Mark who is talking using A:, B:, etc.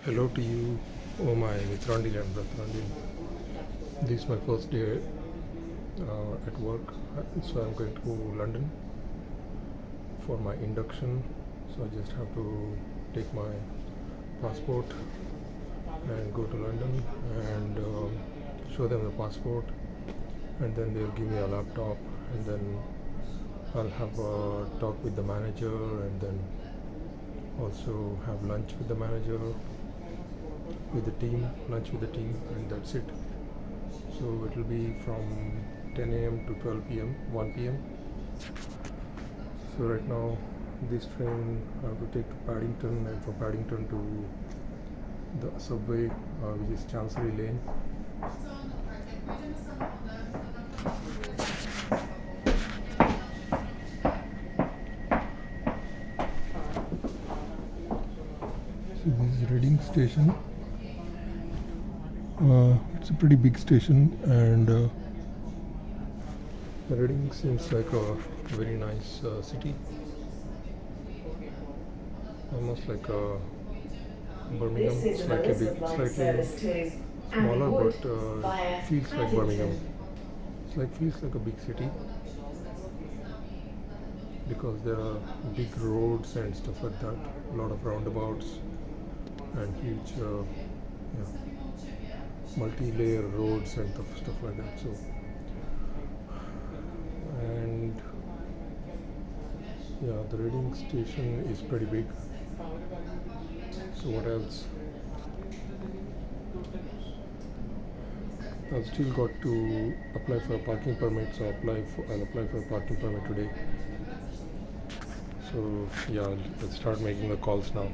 A: Hello to you, oh my Mitrandil and Bratrandil. This is my first day at work, so I'm going to London for my induction. So I just have to take my passport and go to London and show them the passport, and then they'll give me a laptop, and then I'll have a talk with the manager, and then also have lunch with the manager, with the team, lunch with the team, and that's it. So it will be from 10 a.m. to 12 p.m., 1 p.m. So right now, this train I have to take to Paddington, and from Paddington to the subway, which is Chancery Lane. So this is Reading Station. It's a pretty big station, and Reading seems like a very nice city, almost like Birmingham, slightly big, slightly smaller, but feels like Birmingham. Feels like a big city because there are big roads and stuff like that. A lot of roundabouts and huge, multi-layer roads and stuff like that. So, and yeah, the Reading station is pretty big. So what else? I've still got to apply for a parking permit, so I'll apply for a parking permit today. So yeah, let's start making the calls now.